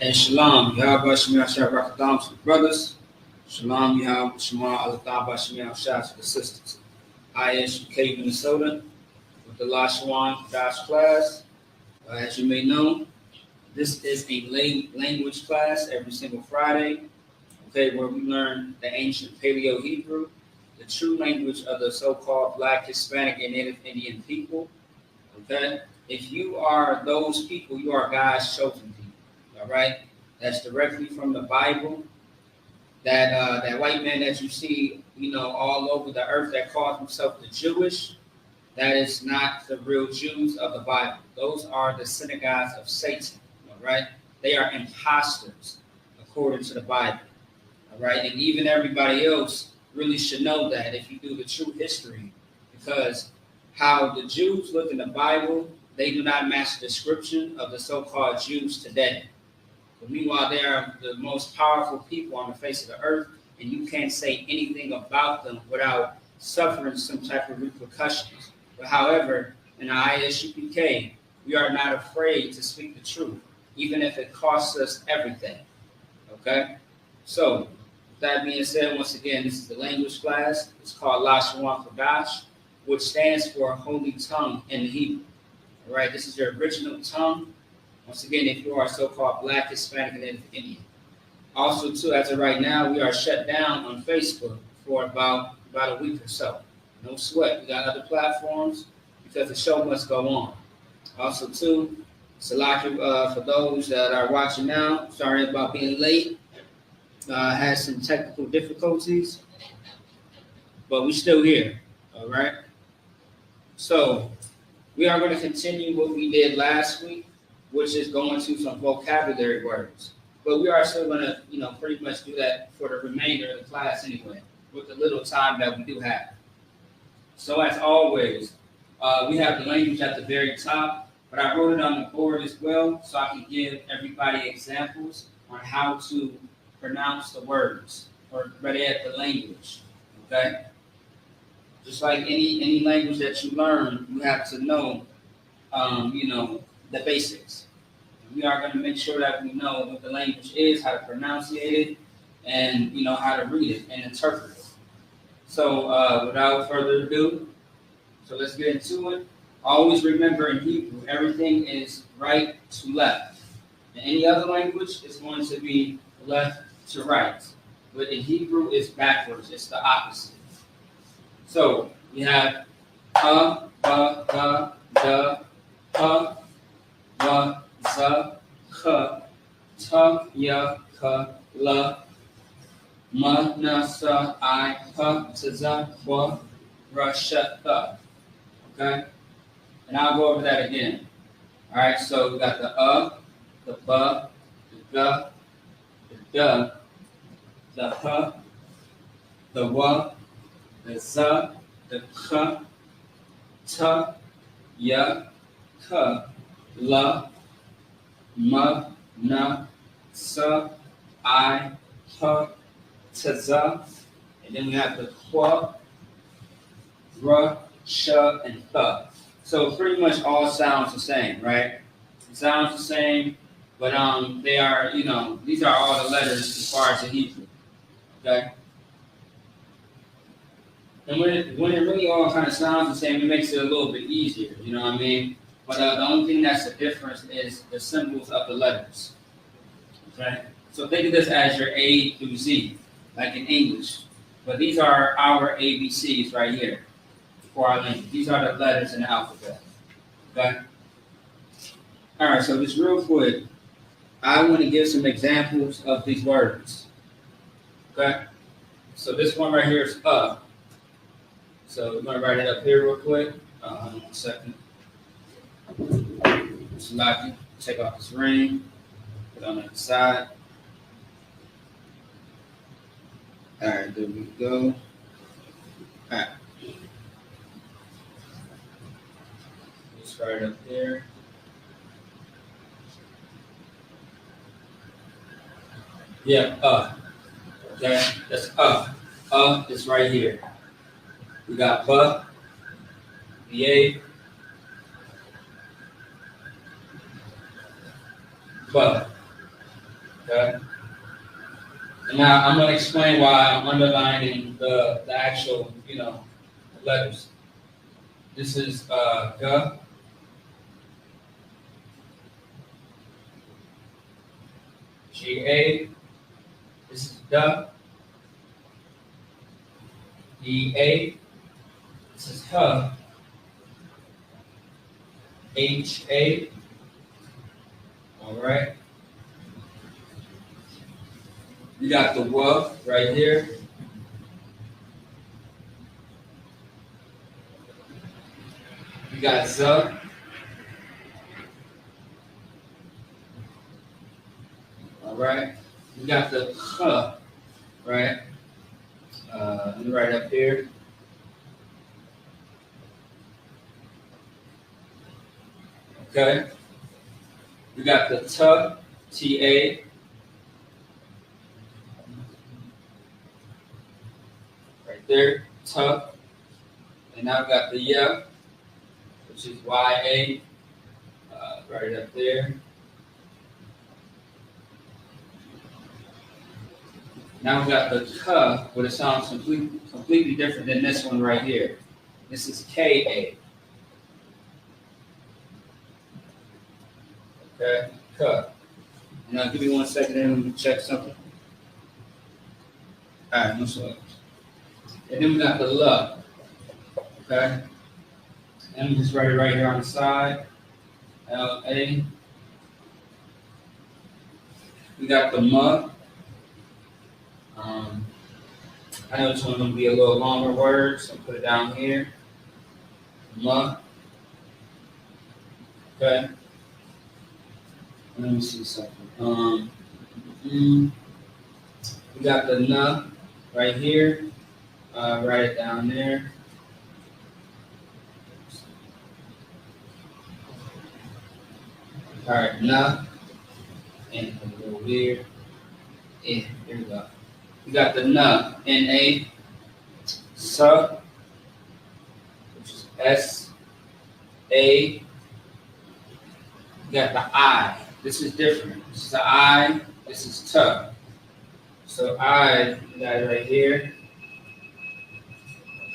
And Shalom, Yahweh Shemel Shabbat to the brothers. Shalom, Yahweh Shema Alathah Shemel Shah to the sisters. I am from Cave, Minnesota, with the Lashawan Qadash class. As you may know, this is a language class every single Friday, okay, where we learn the ancient Paleo Hebrew, the true language of the so-called Black, Hispanic, and Native Indian people. Okay, if you are those people, you are God's chosen people. All right, that's directly from the Bible. That white man that you see, all over the earth that calls himself the Jewish, that is not the real Jews of the Bible. Those are the synagogues of Satan. All right, they are imposters according to the Bible. All right, and even everybody else really should know that if you do the true history, because how the Jews look in the Bible, they do not match the description of the so-called Jews today. But meanwhile, they are the most powerful people on the face of the earth, and you can't say anything about them without suffering some type of repercussions. But however, in the ISUPK, we are not afraid to speak the truth, even if it costs us everything. Okay? So, with that being said, once again, this is the language class. It's called Lashawan Qadash, which stands for Holy Tongue in the Hebrew. All right? This is your original tongue. Once again, if you are so-called Black, Hispanic, and Native Indian. Also, too, as of right now, we are shut down on Facebook for about a week or so. No sweat. We got other platforms because the show must go on. Also, too, Salaki, for those that are watching now, sorry about being late. Had some technical difficulties, but we're still here. All right. So we are going to continue what we did last week, which is going to some vocabulary words. But we are still going to, pretty much do that for the remainder of the class anyway, with the little time that we do have. So as always, we have the language at the very top, but I wrote it on the board as well, so I can give everybody examples on how to pronounce the words, or better yet, the language, okay? Just like any language that you learn, you have to know, the basics. We are going to make sure that we know what the language is, how to pronunciate it, and how to read it and interpret it. So without further ado, so let's get into it. Always remember in Hebrew, everything is right to left. In any other language, it's going to be left to right. But in Hebrew, it's backwards. It's the opposite. So we have ba, ga, da, wa, za, kha, ta, ya, ka, la, ma, na, sa, I, pa, ta, za, kwa, ra, sha, tha. Okay? And I'll go over that again. All right, so we got the ba, the ga, the da, the ha, the wa, the za, the kha, ta, ya, ka, la, ma, na, sa, I, ha, ta, za, and then we have the kwa, ra, sha, and tha. So pretty much all sounds the same, right? It sounds the same, but they are, these are all the letters as far as the Hebrew, okay? And when it really all kind of sounds the same, it makes it a little bit easier, you know what I mean? But the only thing that's the difference is the symbols of the letters, okay? So think of this as your A through Z, like in English. But these are our ABCs right here for our language. These are the letters in the alphabet, okay? All right, so just real quick, I want to give some examples of these words, okay? So this one right here is So we're going to write it up here real quick. Hold on 1 second. Just lock it. Take off this ring. Put it on the side. All right, there we go. All right. Let's write it up there. Yeah, okay, that's is right here. We got ba, ba, ba. Okay. And now I'm going to explain why I'm underlining the actual, letters. This is G. G-A. This is D. E-A. This is H. H-A. All right. You got the W right here. You got Z. All right. You got the H, right? Let me write up here. Okay. We got the T, T-A. Right there, T. And now we got the Y, which is Y-A. Right up there. Now we got the K, but it sounds completely different than this one right here. This is K-A. Okay, K. Now give me 1 second and let me check something. All right, no sweat. And then we got the L. Okay. And we just write it right here on the side. L-A. We got the M. I know this one's going to be a little longer word, so put it down here. M. Okay. Let me see something. We got the N right here. Write it down there. All right, N. And a little weird. Yeah, here we go. We got the N, N-A. S, which is S-A. We got the I. This is different. This is the I. This is T. So I, we got it right here.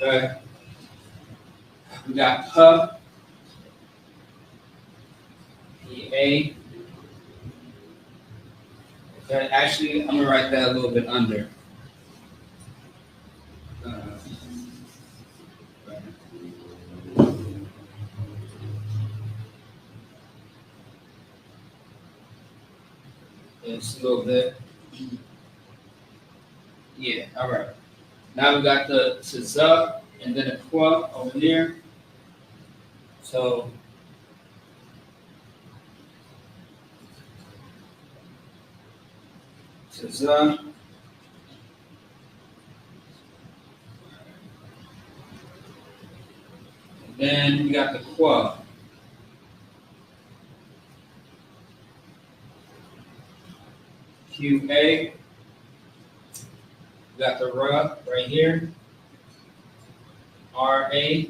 Okay. We got P, E-A. Okay, actually, I'm gonna write that a little bit under. Just a little bit. Yeah, all right. Now we got the Z and then a Qua over here. So Z. And then we got the Qua. Q-A. We got the R right here. R-A.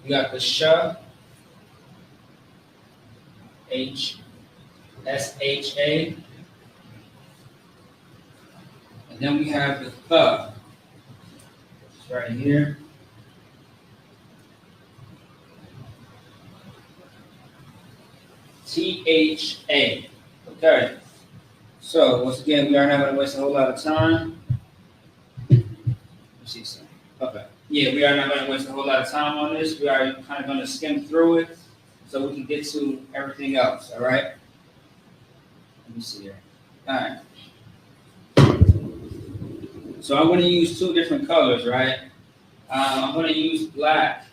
We got the Sh. H-S-H-A. And then we have the Th. It's right here. T-H-A. Okay. So once again, we are not going to waste a whole lot of time. Let's see something. Okay. Yeah, we are not going to waste a whole lot of time on this. We are kind of going to skim through it so we can get to everything else. All right. Let me see here. All right. So I'm going to use two different colors, right? I'm going to use black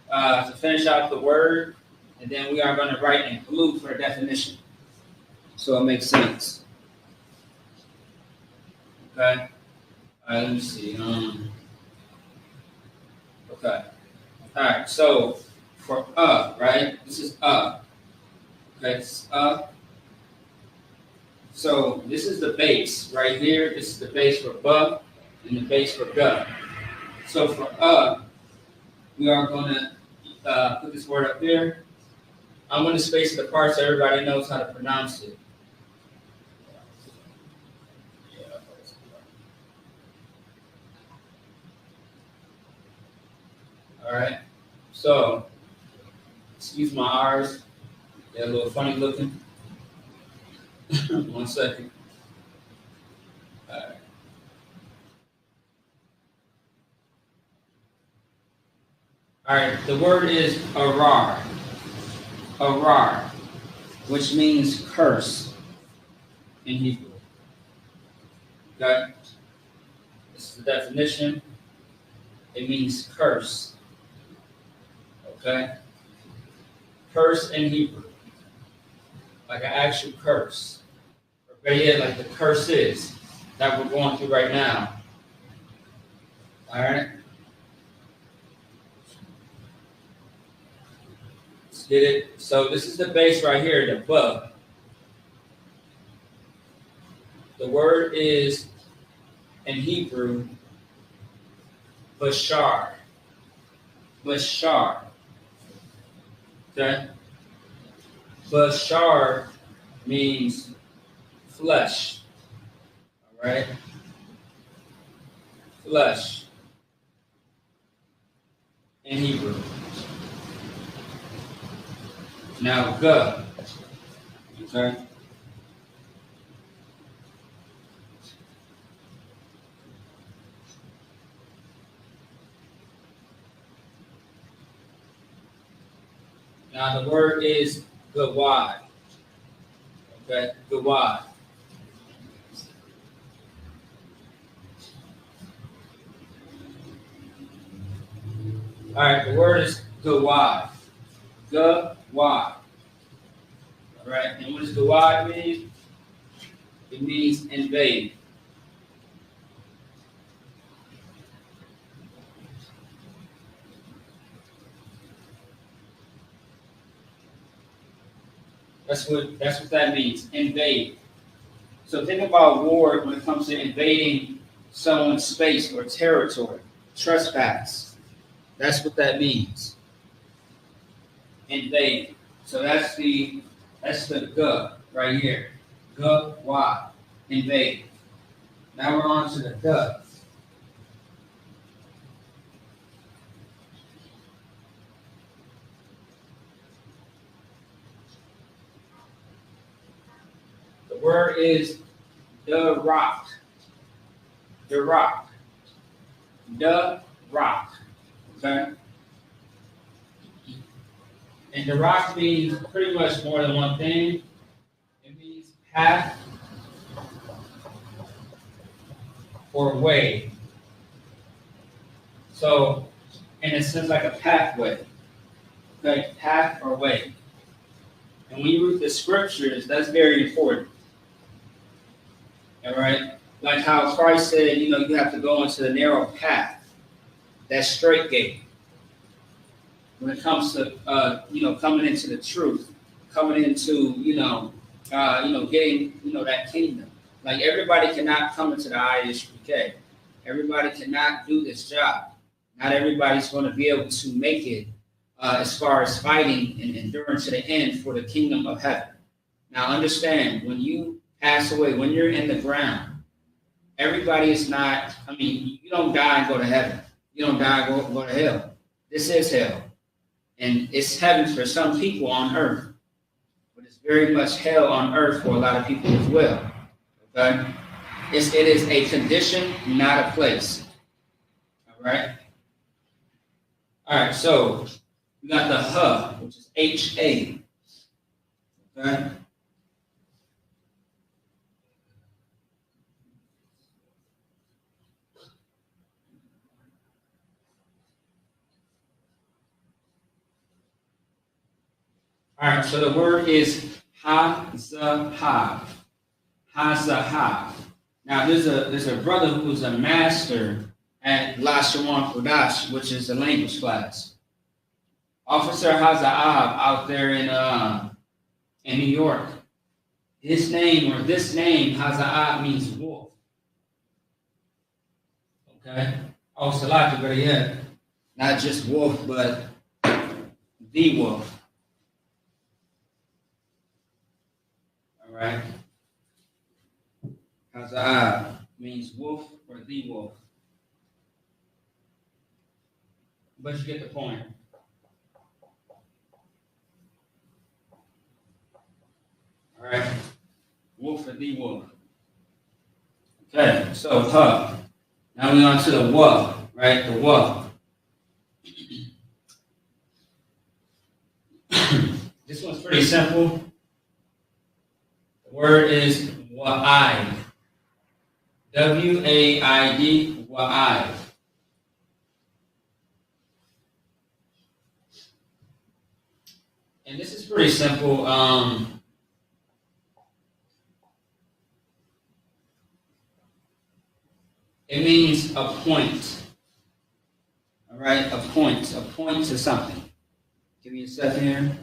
to finish out the word. And then we are going to write in blue for a definition. So it makes sense. Okay. All right, let me see. Okay. All right, so for right? This is Okay, this is So this is the base right here. This is the base for bu and the base for gu. So for we are going to put this word up here. I'm going to space it apart so everybody knows how to pronounce it. All right. So, excuse my R's. They're a little funny looking. 1 second. All right. All right. The word is arar. Arar, which means curse in Hebrew. Okay? This is the definition. It means curse. Okay? Curse in Hebrew. Like an actual curse. Or better yet, like the curse is that we're going through right now. Alright? Let's get it. So this is the base right here, the bug. The word is in Hebrew, bashar. Bashar. Okay? Bashar means flesh. All right? Flesh in Hebrew. Now, G. Okay? Now, the word is gawad. Okay? Gawad. All right, the word is gawad. Gawad. All right, and what does gawad mean? It means invade. That's what that means, invade. So think about war when it comes to invading someone's space or territory, trespass. That's what that means. Invade. So that's the G right here. G-Y. Invade. Now we're on to the G. The word is the rock. The rock. The rock. Okay? And the rock means pretty much more than one thing. It means path or way. So, in a sense, like a pathway. Okay, path or way. And when you read the scriptures, that's very important. All right? Like how Christ said, you have to go into the narrow path, that straight gate. When it comes to, coming into the truth, coming into, getting, that kingdom. Like everybody cannot come into the ISUK. Everybody cannot do this job. Not everybody's going to be able to make it as far as fighting and enduring to the end for the kingdom of heaven. Now understand, when you pass away, when you're in the ground, everybody is not, you don't die and go to heaven. You don't die and go to hell. This is hell. And it's heaven for some people on earth. But it's very much hell on earth for a lot of people as well. Okay? It is a condition, not a place. All right? All right, so we got the H, which is H-A. Okay? All right, so the word is ha-zahav. Ha-zahav. Now, there's a brother who's a master at Lashawan Qadash, which is a language class. Officer Hazaab out there in New York. His name, or this name, Hazaab, means wolf. Okay? Oh, Salatu, better yet. Not just wolf, but the wolf. All right. Haza'ah means wolf or the wolf. But you get the point. All right. Wolf or the wolf. Okay, so now we're on to the wa, right? The wa. This one's pretty simple. The word is wa'id. W-A-I-D, wa'id. And this is pretty simple. It means a point. All right, a point to something. Give me a second here.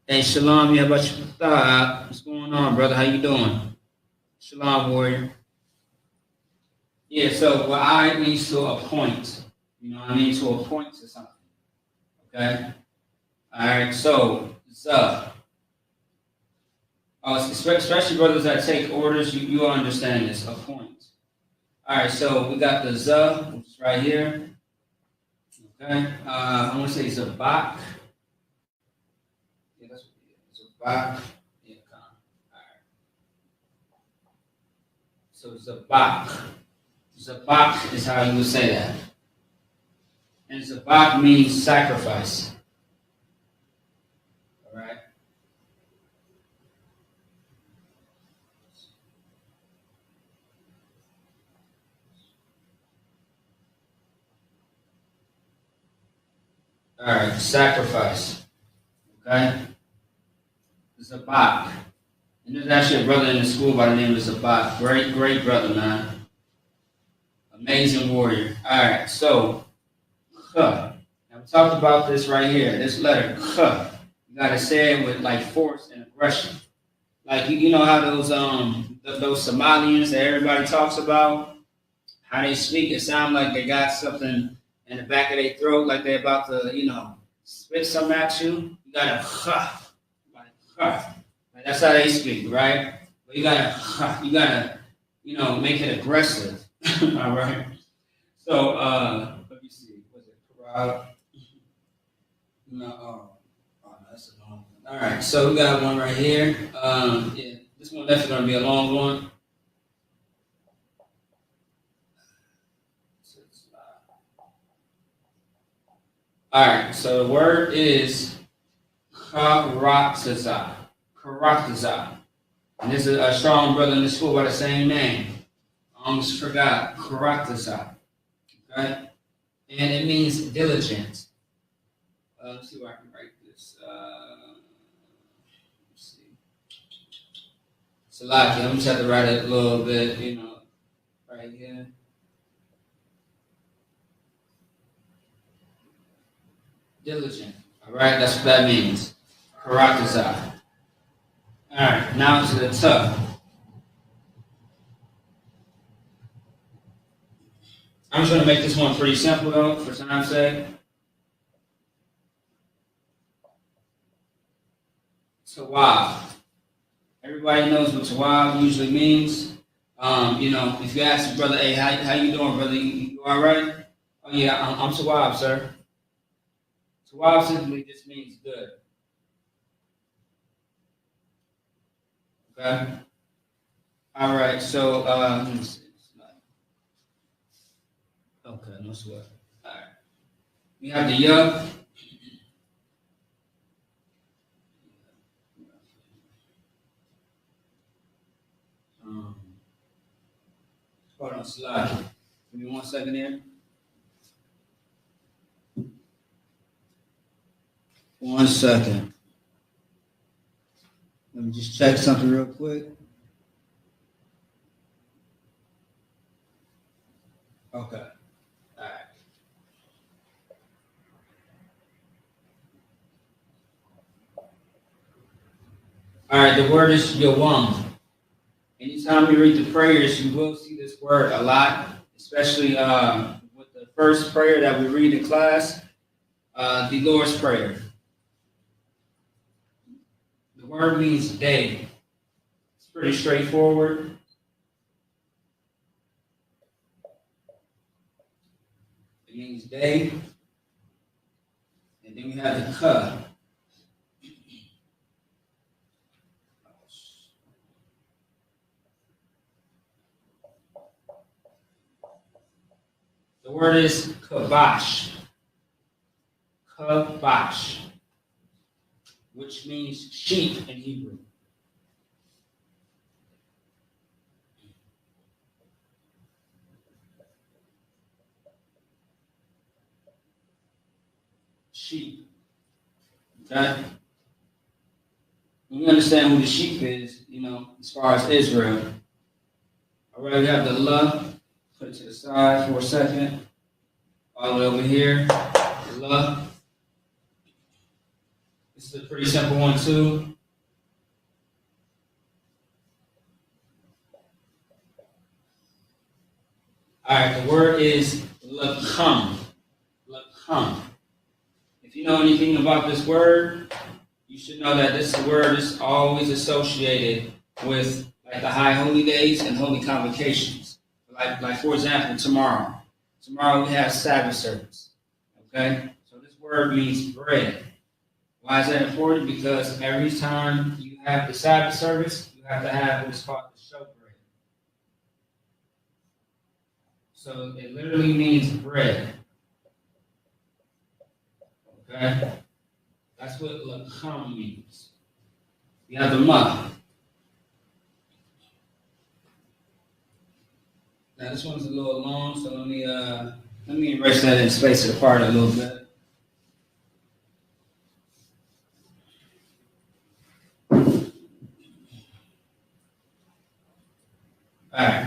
Hey, Shalom, yeah, about you? What's going on, brother? How you doing? Shalom, warrior. Yeah, so what I means to a point. You know what I mean? To a point to something. Okay? All right, so, especially brothers that take orders, you understand this, a point. All right, so we got the za, which is right here. Okay, I want to say zabak. Yeah, that's what it is. Zabak. Yeah, come. All right. So zabak. Zabak is how you would say that. And zabak means sacrifice. All right. All right, sacrifice. Okay? Zabak. And there's actually a brother in the school by the name of Zabak. Great brother, man. Amazing warrior. All right, so, Now, we talked about this right here. This letter, You got to say it with, like, force and aggression. Like, you know how those Somalians that everybody talks about, how they speak, it sounds like they got something in the back of their throat, like they're about to, spit something at you. You gotta like that's how they speak, right? But you gotta, make it aggressive. All right. So let me see. Was it Corral? No, that's a long one. All right. So we got one right here. Yeah, this one definitely gonna be a long one. All right, so the word is karaktaza. Karaktaza. And this is a strong brother in the school by the same name. I almost forgot. Karaktaza. Okay? And it means diligent. Let's see where I can write this. Let's see. Salaki. I'm just have to write it a little bit, right here. Diligent. All right, that's what that means. Karaktaza. All right, now to the ta. I'm just going to make this one pretty simple, though, for time's sake. Tawab. Everybody knows what tawab usually means. If you ask your brother, hey, how you doing, brother? You all right? Oh, yeah, I'm tawab, sir. Tawab simply just means good. Okay? All right, so, let me see. Okay, no sweat. All right. We have the ya. Hold on, slide. Give me 1 second here. 1 second. Let me just check something real quick. Okay. All right. All right, the word is yawam. Anytime you read the prayers, you will see this word a lot, especially with the first prayer that we read in class. The Lord's Prayer. The word means day. It's pretty straightforward. It means day. And then we have the ka. The word is kabash. Kabash, which means sheep in Hebrew. Sheep. Okay? When we understand who the sheep is, as far as Israel. All right, we have the la. Put it to the side for a second. All the way over here. The la. This is a pretty simple one, too. All right, the word is lakam. Lakam. If you know anything about this word, you should know that this word is always associated with like the high holy days and holy convocations. Like for example, tomorrow. Tomorrow we have Sabbath service. Okay? So this word means bread. Why is that important? Because every time you have the Sabbath service, you have to have what is called the showbread. So it literally means bread. Okay? That's what lakam means. You have the ma. Now this one's a little long, so let me erase that and space it apart a little bit. All right.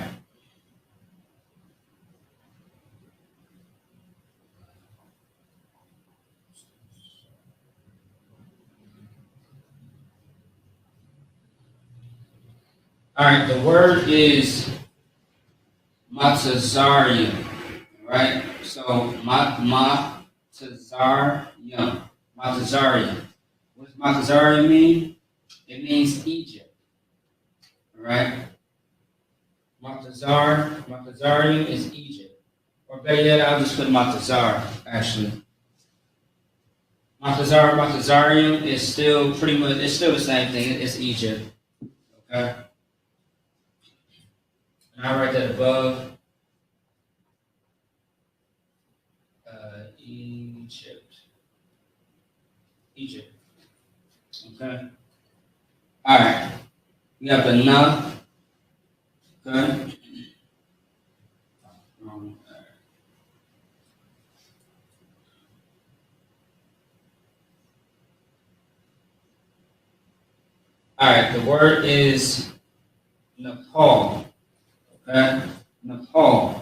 All right, the word is matazarium, right? So matazarium. Matazarium. What does matazarium mean? It means Egypt. All right? Matazarium is Egypt. Or better yet, I'll just put Matazar, actually. Matazarium is still pretty much, it's still the same thing. It's Egypt. Okay? And I'll write that above. Egypt. Okay? All right. We have the na. Okay? All right, the word is Nepal. Okay? Nepal.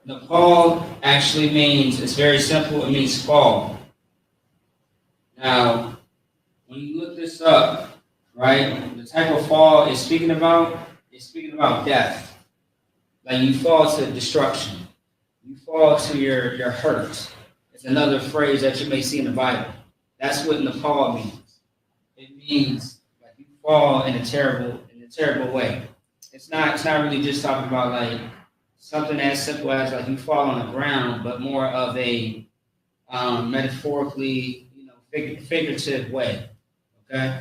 Nepal actually means, it's very simple, it means fall. Now, when you look this up, right, the type of fall it's speaking about death. Like you fall to destruction. You fall to your hurt. It's another phrase that you may see in the Bible. That's what Nepal means. It means like you fall in a terrible way. It's not really just talking about like something as simple as like you fall on the ground, but more of a metaphorically, figurative way. Okay?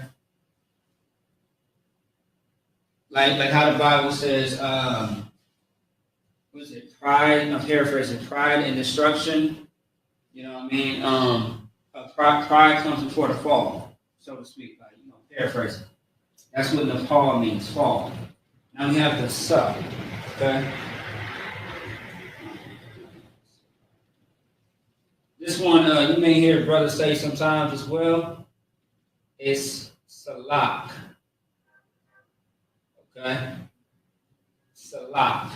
Like how the Bible says, what is it? Pride, I'm paraphrasing, pride and destruction. You know what I mean? Pride comes before the fall, so to speak. Like, paraphrasing. That's what Nepal means, fall. Now we have the sa. Okay? This one, you may hear brothers say sometimes as well. It's salak. Okay? Salak.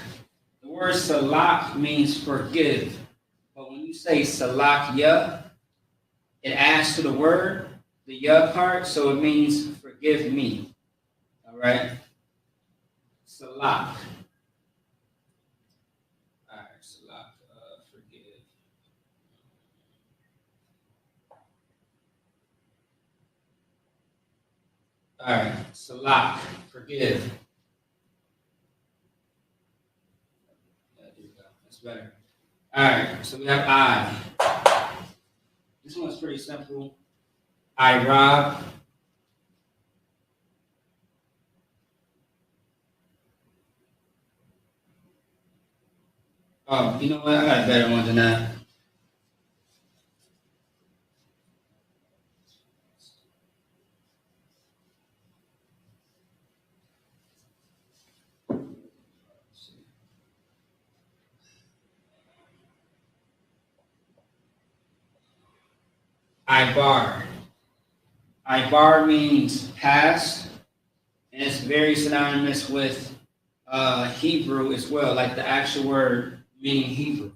The word salak means forgive. But when you say salak ya, it adds to the word, the ya part, so it means forgive me. All right? Salak. All right. Salak, forgive. All right, Salak, forgive. Yeah, there you go. That's better. All right, so we have I. This one's pretty simple. I rob. Oh, you know what? I got a better one than that. I bar. I bar means past, and it's very synonymous with Hebrew as well, like the actual word meaning Hebrew.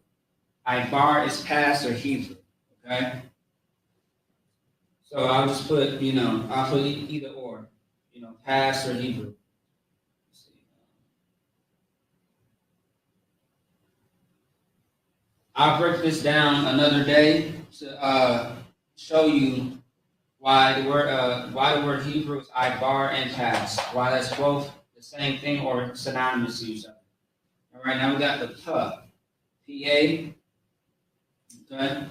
I bar is past or Hebrew. Okay? So I'll just put, I'll put either or, past or Hebrew. I'll break this down another day to show you why the word Hebrew is I bar and pass. Why that's both the same thing or synonymous to each other. All right, now we got the P-A. Okay.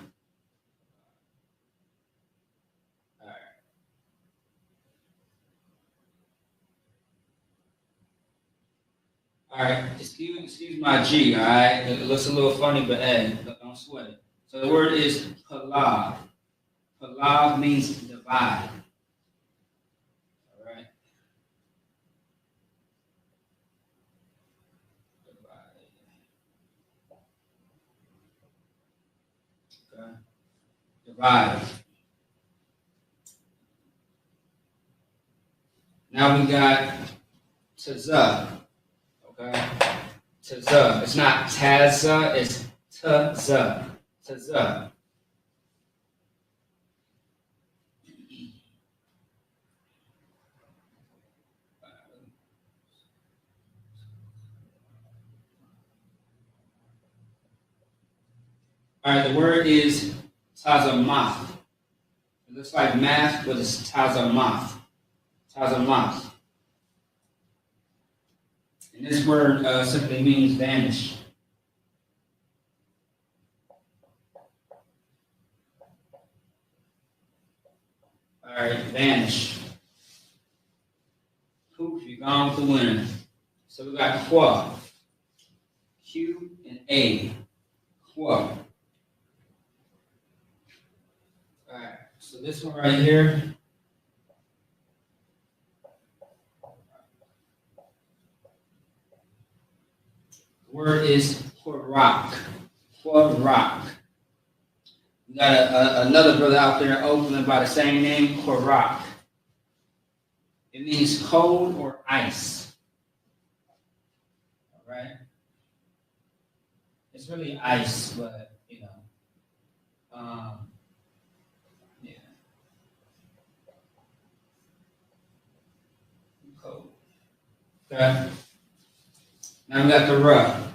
All right, excuse my G, all right? It looks a little funny, but hey, don't sweat it. So the word is palav. Palav means divide. All right? Divide. Okay? Divide. Now we got tazah. Okay? Tazah. It's not tazah, it's tazah. Tazah. All right, the word is tazamath. It looks like math, but it's tazamath. Tazamath. And this word simply means vanish. All right, vanish. Poof, you're gone with the wind. So we got qua. Q and A. Qua. All right, so this one right here. The word is Quarak. Quarak. We got another brother out there in Oakland by the same name, Quarak. It means cold or ice. All right? It's really ice, but, yeah. Cold. Okay? Now we got the rough.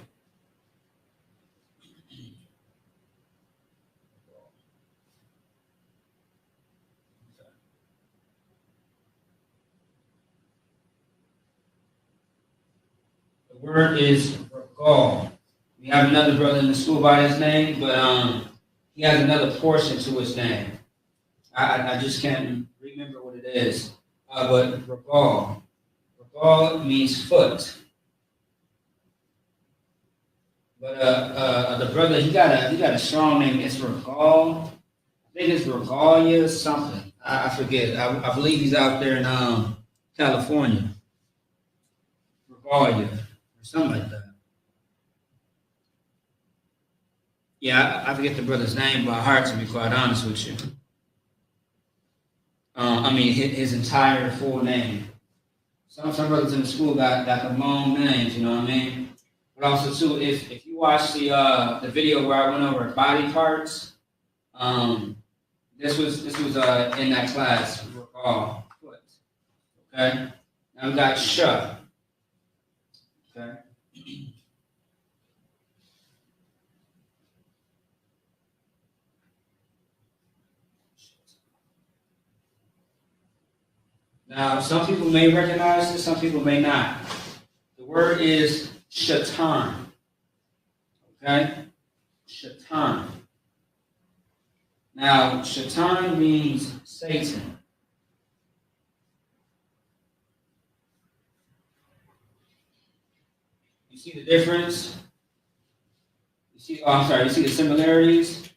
The word is regal. We have another brother in the school by his name, but he has another portion to his name. I just can't remember what it is. But regal. Regal means foot. But the brother, he got a strong name. It's Regal. I think it's Regalia something. I forget. I believe he's out there in California. Regalia or something like that. Yeah, I forget the brother's name by heart, to be quite honest with you. I mean, his entire full name. Some brothers in the school got the long names, you know what I mean? But also, too, if you watch the video where I went over body parts, this was in that class. Foot. Okay? Now we got sh. Okay? Now, some people may recognize this, some people may not. The word is shaitan. Okay? Shaitan. Now, shaitan means Satan. You see the difference? You see the similarities?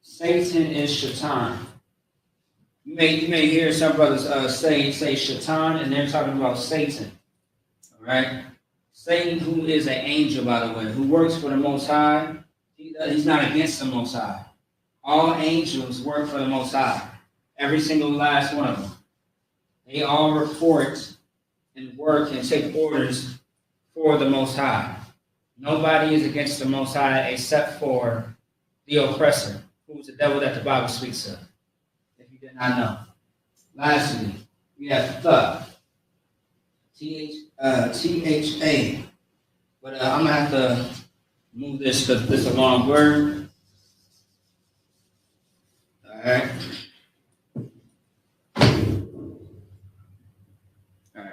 Satan is shaitan. You may hear some brothers say shaitan, and they're talking about Satan. All right? Satan, who is an angel, by the way, who works for the Most High, he's not against the Most High. All angels work for the Most High. Every single last one of them. They all report and work and take orders for the Most High. Nobody is against the Most High except for the oppressor, who is the devil that the Bible speaks of. If you did not know. Lastly, we have thug. T-H-A. But I'm going to have to move this because this is a long word. All right. All right.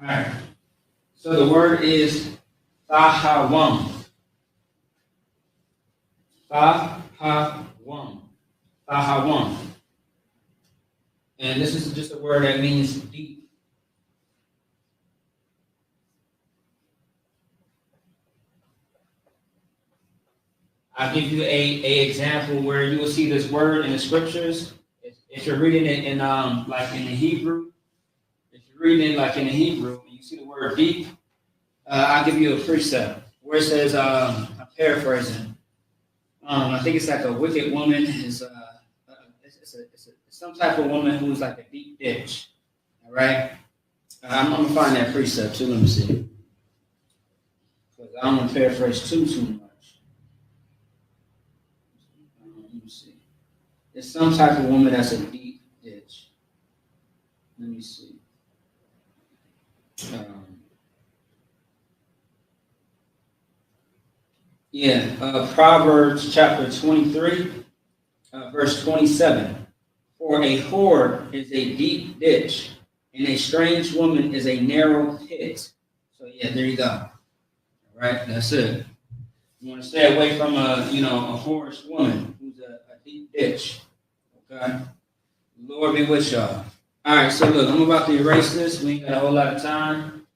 All right. So the word is Thahawam. Thahawam. Thahawam. And this is just a word that means deep. I'll give you a example where you will see this word in the scriptures. If you're reading it in like in the Hebrew, if you're reading it like in the Hebrew, and you see the word deep, I'll give you a precept where it says, I'm paraphrasing. I think it's like a wicked woman is it's some type of woman who's like a deep ditch. All right, I'm gonna find that precept too. Let me see, because I don't want to paraphrase too much. Let me see. It's some type of woman that's a deep ditch. Let me see. Proverbs chapter 23, verse 27. For a whore is a deep ditch, and a strange woman is a narrow pit. So there you go. All right, that's it. You want to stay away from a whorish woman who's a deep ditch. Okay? Lord be with y'all. All right, so look, I'm about to erase this. We ain't got a whole lot of time.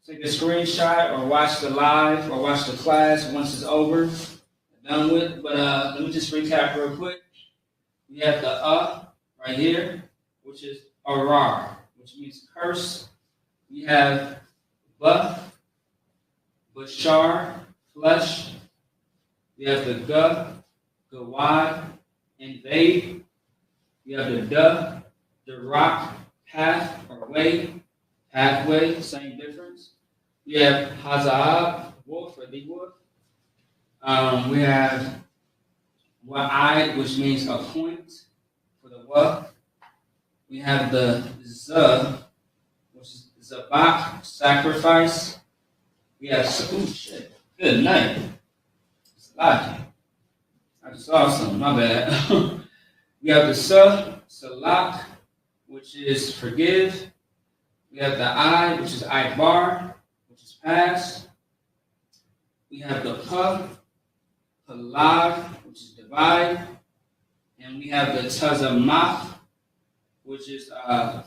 Take a screenshot or watch the live or watch the class once it's over, done with. But let me just recap real quick. We have the right here, which is arar, which means curse. We have bashar, flesh. We have the gawad, invade. We have the rock, path or way, pathway, same difference. We have hazab, wolf or the wolf. We have wa'id, which means a point for the wolf. We have the which is zabak, sacrifice. We have good night. It's lucky. I just saw something, my bad. We have the salak, which is forgive. We have the I, which is ibar, which is pass. We have the palav, which is divide. And we have the tazamach, which is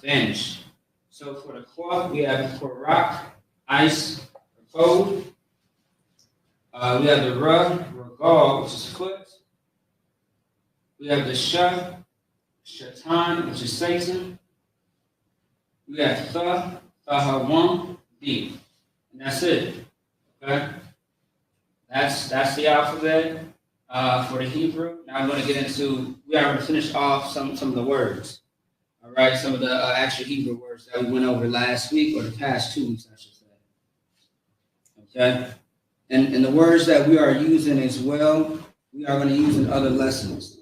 vanish. So for the cloth, we have korak, ice, or cold. We have the ragal, which is foot. We have the shaitan, which is Satan. We have thahawam, deep. And that's it. Okay? That's the alphabet for the Hebrew. Now I'm going to get into, we are going to finish off some of the words. All right? Some of the actual Hebrew words that we went over last week, or the past 2 weeks, I should say. Okay? And the words that we are using as well, we are going to use in other lessons.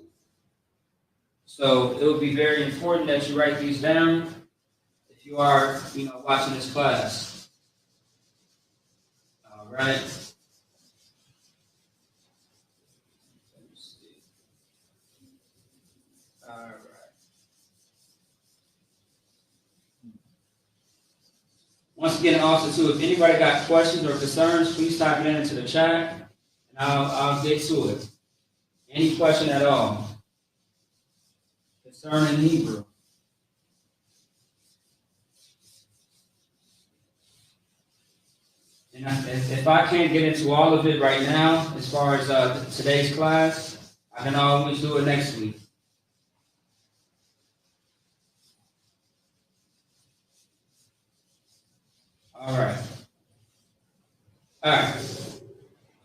So it would be very important that you write these down if you are, watching this class. All right. Let me see. All right. Once again, also too, if anybody got questions or concerns, please type it into the chat, and I'll get to it. Any question at all concerning Hebrew. And if I can't get into all of it right now, as far as today's class, I can always do it next week. All right. All right.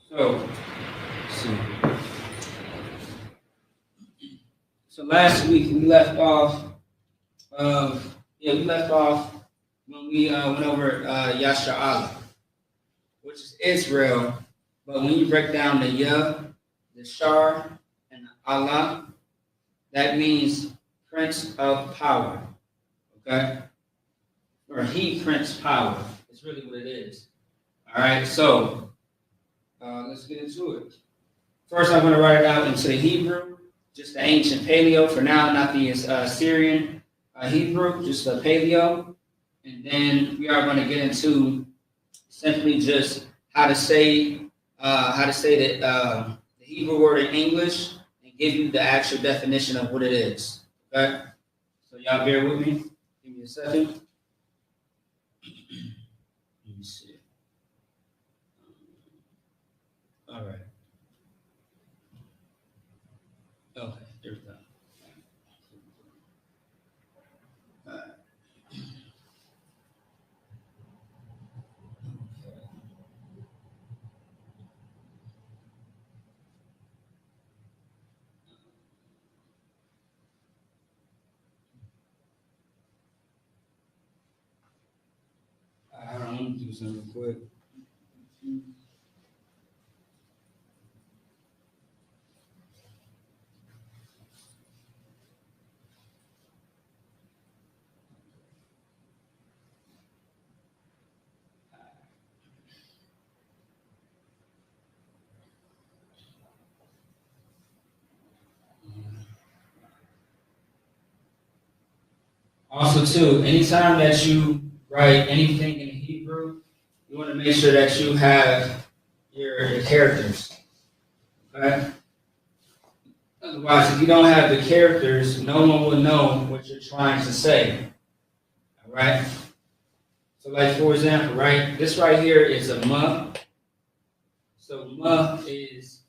So, let's see. So last week we left off. We left off when we went over Yasha'Allah, which is Israel. But when you break down the Yah, the Shar, and the Allah, that means Prince of Power. Okay? Or He Prince Power. That's really what it is. All right, so let's get into it. First, I'm going to write it out into the Hebrew, just the ancient Paleo for now, not the Syrian Hebrew, just the Paleo. And then we are going to get into simply just how to say the Hebrew word in English and give you the actual definition of what it is. Okay? So y'all bear with me. Give me a second. Let me see. All right. Okay, there we go. All right. I want to do something quick. Also, too, anytime that you write anything in Hebrew, you want to make sure that you have your characters. Okay? Otherwise, if you don't have the characters, no one will know what you're trying to say. All right? So, like, for example, right? This right here is a ma. So, ma is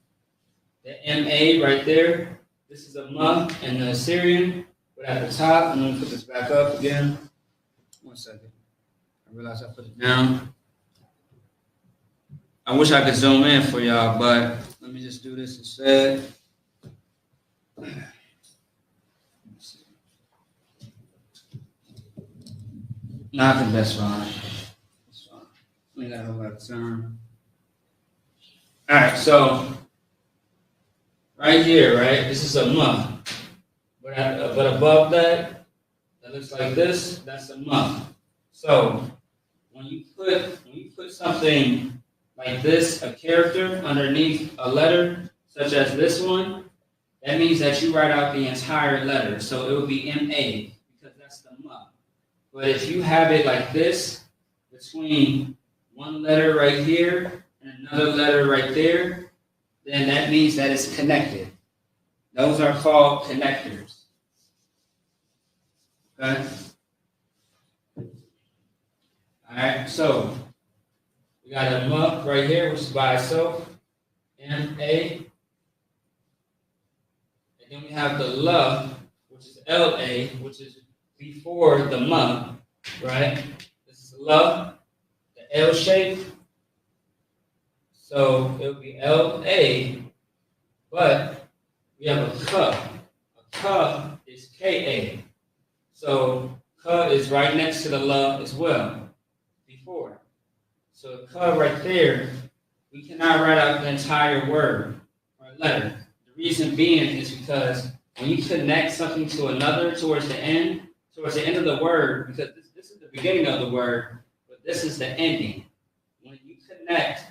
the M-A right there. This is a ma in the Assyrian. But at the top, I'm going to put this back up again. 1 second. I realized I put it down. I wish I could zoom in for y'all, but let me just do this instead. Not the best fine. It's fine. We got a lot of time. All right, so right here, right? This is a ma. But above that looks like this. That's a ma. So when you put something like this, a character underneath a letter, such as this one, that means that you write out the entire letter. So it would be M-A, because that's the ma. But if you have it like this, between one letter right here and another letter right there, then that means that it's connected. Those are called connectors. Okay? All right, so we got a ma right here, which is by itself, M-A. And then we have the la, which is L-A, which is before the ma, right? This is la, the L shape. So it would be L-A, but we have a ka. A ka is K-A. So ka is right next to the la as well, before. So ka right there, we cannot write out the entire word or letter. The reason being is because when you connect something to another towards the end of the word, because this is the beginning of the word, but this is the ending. When you connect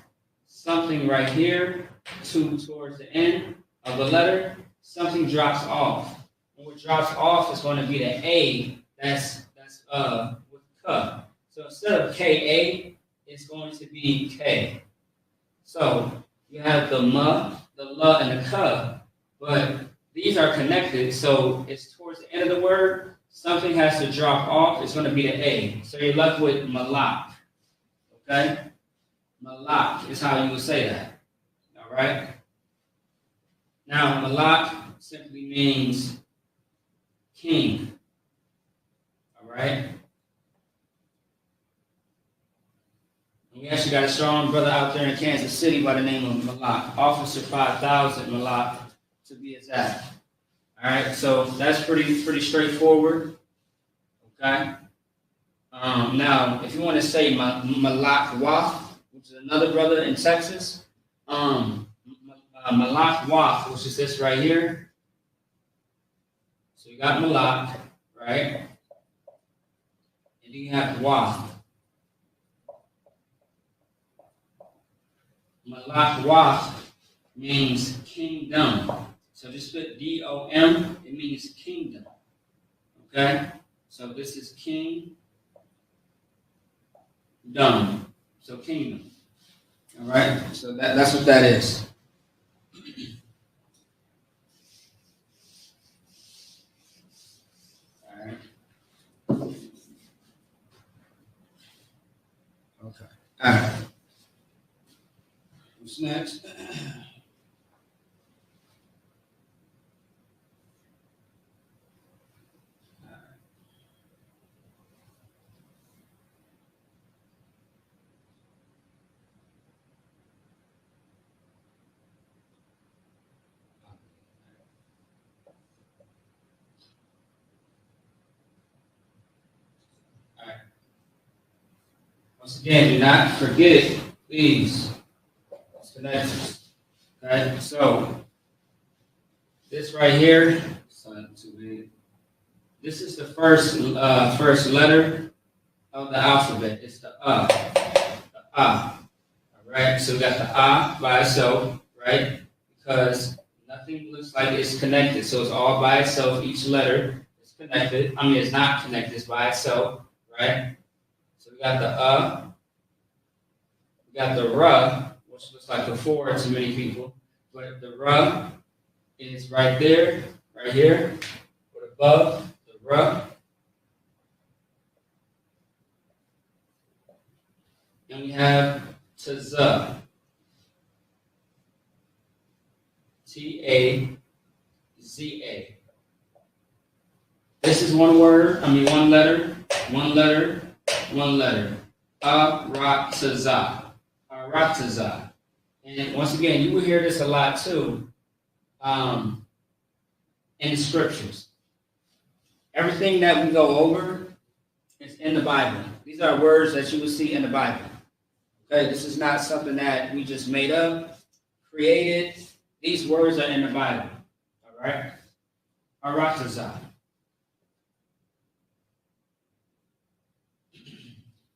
something right here towards the end of the letter, something drops off. And what drops off is going to be the A that's with K. So instead of KA, it's going to be K. So you have the M, the L, and the K, but these are connected, so it's towards the end of the word. Something has to drop off. It's going to be the A. So you're left with Malak. Okay? Malak is how you would say that. All right? Now, Malak simply means king. All right? And we actually got a strong brother out there in Kansas City by the name of Malak. Officer 5000 Malak, to be exact. All right, so that's pretty straightforward. Okay. Now, if you want to say Malak Waf, which is another brother in Texas, Malak Waf, which is this right here. So you got Malak, right? And then you have Waf. Malak Waf means kingdom. So just put D-O-M, it means kingdom. Okay? So this is kingdom. So kingdom. All right? So that's what that is. All right. Okay. All right. What's next? Once again, do not forget, please, connections. Okay, so this right here, this is the first letter of the alphabet. It's the A. The A. All right, so we got the A by itself, right? Because nothing looks like it's connected, so it's all by itself. Each letter is connected. I mean, it's not connected, it's by itself, right? So we got the A, we got the R, which looks like a 4 to many people, but the R is right there, right here, but above the R. And we have Tza, T-A-Z-A. This is one word, one letter, one letter, one letter. Arataza. Arataza. And once again, you will hear this a lot too in the scriptures. Everything that we go over is in the Bible. These are words that you will see in the Bible. Okay, this is not something that we just made up, created. These words are in the Bible. All right? Arataza.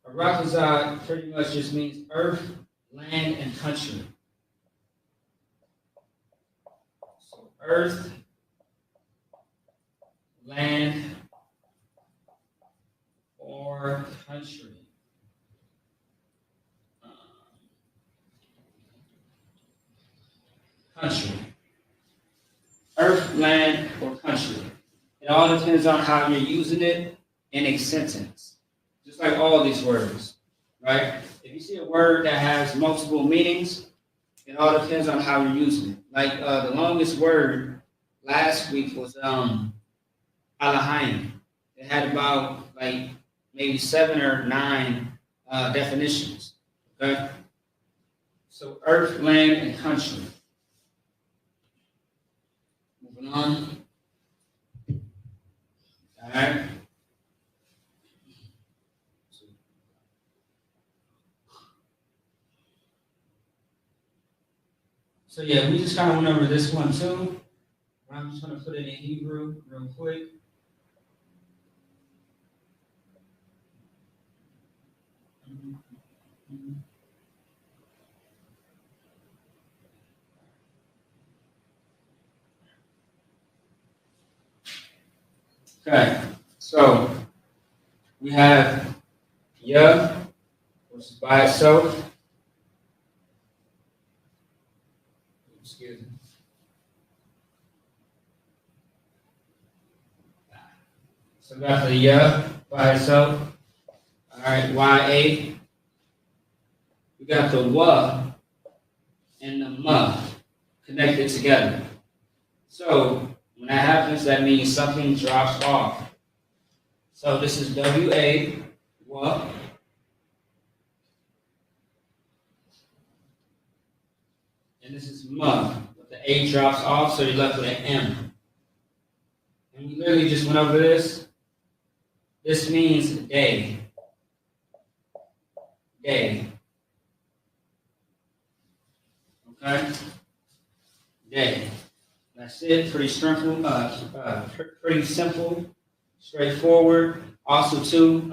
Arataza pretty much just means earth, land, and country. So earth, land, or country. Country. Earth, land, or country. It all depends on how you're using it in a sentence. Just like all these words, right? If you see a word that has multiple meanings, it all depends on how you're using it. Like the longest word last week was Alahayim. It had about maybe 7 or 9 definitions. Okay? So earth, land, and country. Moving on. All right. So yeah, we just kind of went over this one too, I'm just going to put it in Hebrew real quick. Okay, so we have Yah, which is by itself. Excuse me. So we got the Yah by itself. All right, YA. We got the Wa and the Ma connected together. So when that happens, that means something drops off. So this is WA, Wa. And this is Ma, but the A drops off, so you're left with an M. And we literally just went over this. This means day. Day. Okay? Day. That's it. Pretty simple. Pretty simple. Straightforward. Also, too,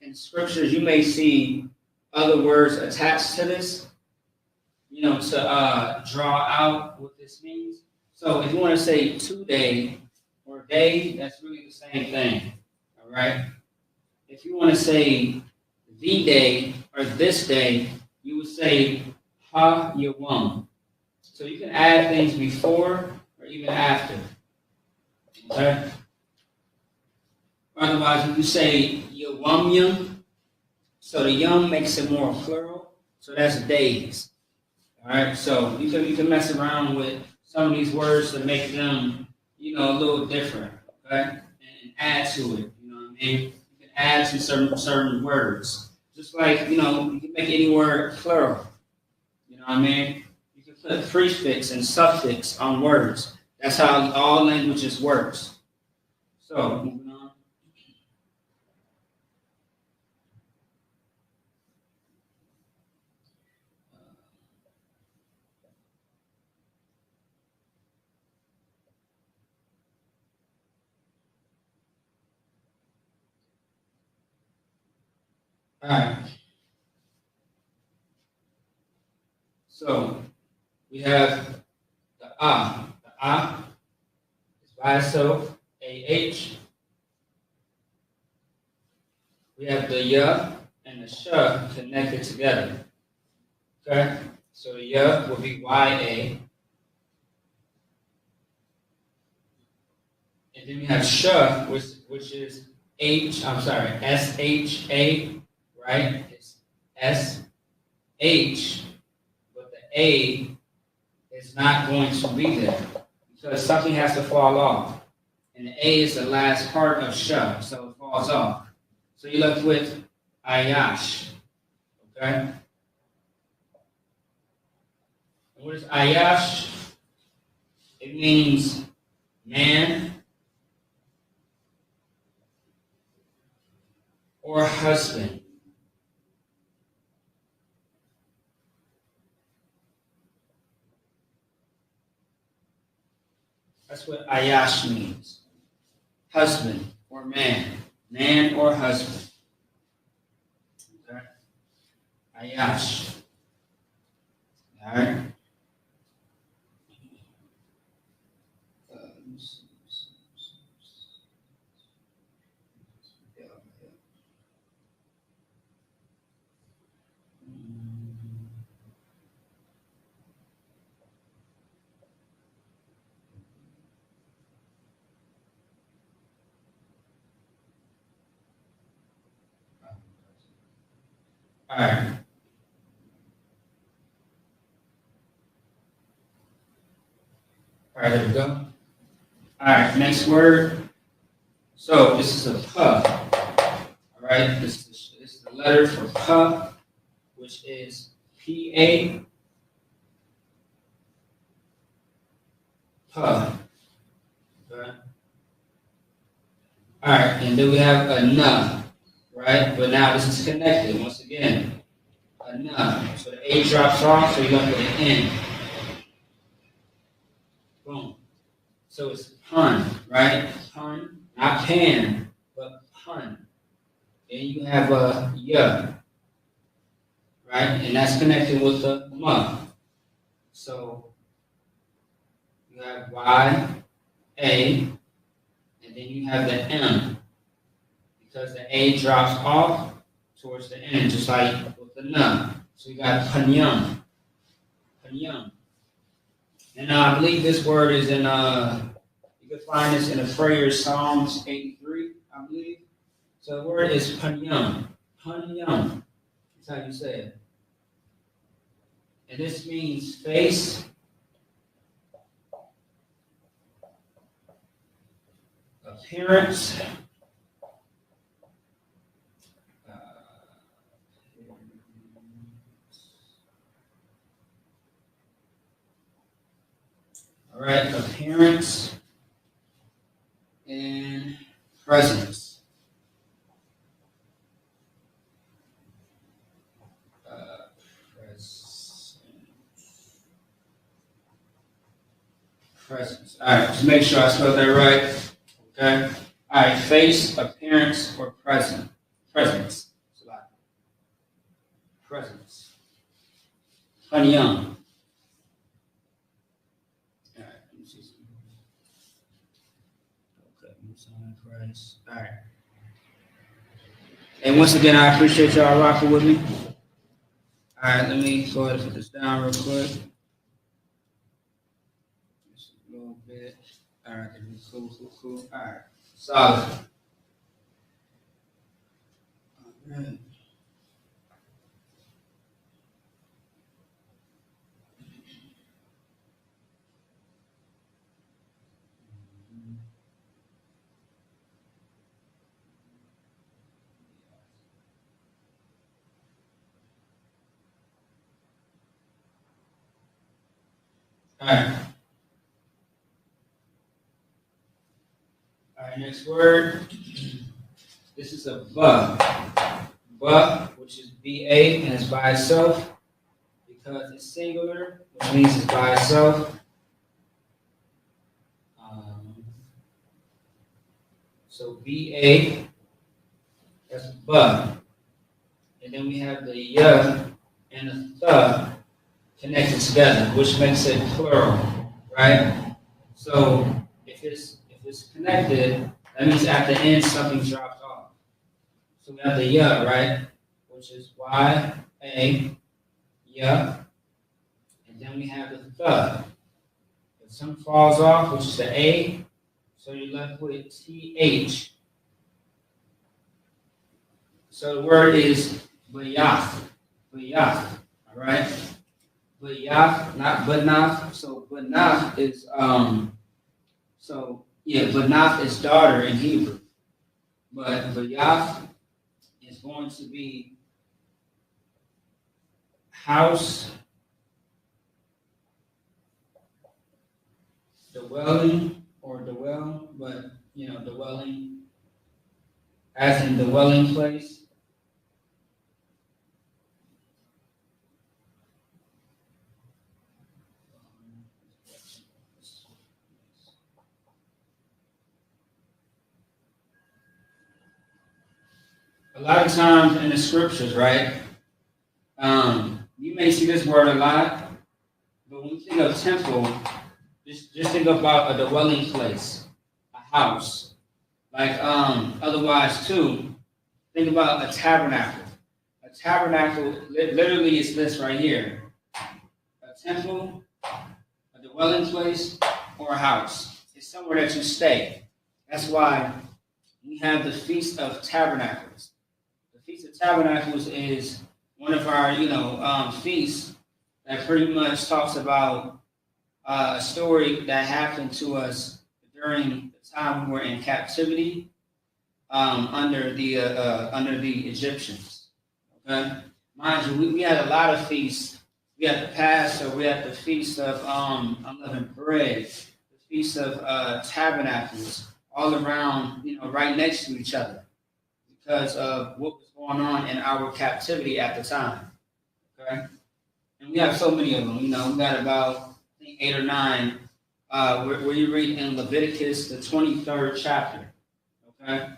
in scriptures, you may see other words attached to this, to draw out what this means. So if you want to say today or day, that's really the same thing. All right? If you want to say the day or this day, you would say ha yawam. So you can add things before or even after. Okay? Otherwise, if you say yawam, so the yum makes it more plural, so that's days. All right, so you can mess around with some of these words to make them, a little different, okay, and add to it. You know what I mean? You can add to certain words, just like you can make any word plural. You know what I mean? You can put prefix and suffix on words. That's how all languages works. So moving on. All right. So we have the ah. The ah is by itself, AH. We have the ya and the sha connected together. Okay? So the ya will be YA. And then we have sha, which is SHA, right? It's SH, but the A is not going to be there because something has to fall off. And the A is the last part of sha, so it falls off. So you're left with Ayash. Okay? And what is Ayash? It means man or husband. That's what Ayash means. Husband or man. Man or husband. Okay? Ayash. All right? All right. All right, there we go. All right, next word. So this is a puh. All right, this is the letter for puh, which is PA. Puh. Okay. All right, and then we have a na, right? But now this is connected once again. A na. So the A drops off, so you're left with an N. Boom. So it's pun, right? Pun, not pan, but pun. Then you have a ya, right? And that's connected with the ma. So you have Y, A, and then you have the M, because the A drops off towards the end, just like with the na. So you got panyam, panyam. And I believe this word is in, you can find this in the prayer Psalms 83, I believe. So the word is panyam, panyam. That's how you say it. And this means face, appearance, all right, appearance and presence. Presence. All right, just make sure I spelled that right. Okay. All right, face, appearance, or present. Presence. It's a lot. Presence. Honey young. All right, let me see some. Okay, sign Christ. All right. And once again, I appreciate y'all rocking with me. All right, let me go ahead and put this down real quick. Just a little bit. All right, cool. All right, solid. All right. All right. All right, next word. This is a ba. Ba, which is B-A, and it's by itself because it's singular, which means it's by itself. So B-A, that's ba. And then we have the ya and the th connected together, which makes it plural, right? So if it's connected, that means at the end something drops off. So we have the ya, right? Which is Y-A, ya. And then we have the th. If something falls off, which is the A, so you're left with TH. So the word is bayath, all right? Bayath, not banath. So banath is banath is daughter in Hebrew, but bayath is going to be house, dwelling, or dwell, but dwelling as in dwelling place. A lot of times in the scriptures, right? You may see this word a lot, but when you think of temple, just think about a dwelling place, a house. Like otherwise too, think about a tabernacle. A tabernacle literally is this right here: a temple, a dwelling place, or a house. It's somewhere that you stay. That's why we have the Feast of Tabernacles. The Feast of Tabernacles is one of our, feasts that pretty much talks about a story that happened to us during the time we were in captivity under the Egyptians. Okay, mind you, we had a lot of feasts. We had the Passover. We had the Feast of Unleavened Bread, the Feast of Tabernacles, all around, right next to each other, because of what was going on in our captivity at the time. Okay, and we have so many of them. We got about 8 or 9 where you read in Leviticus, the 23rd chapter. Okay? All right,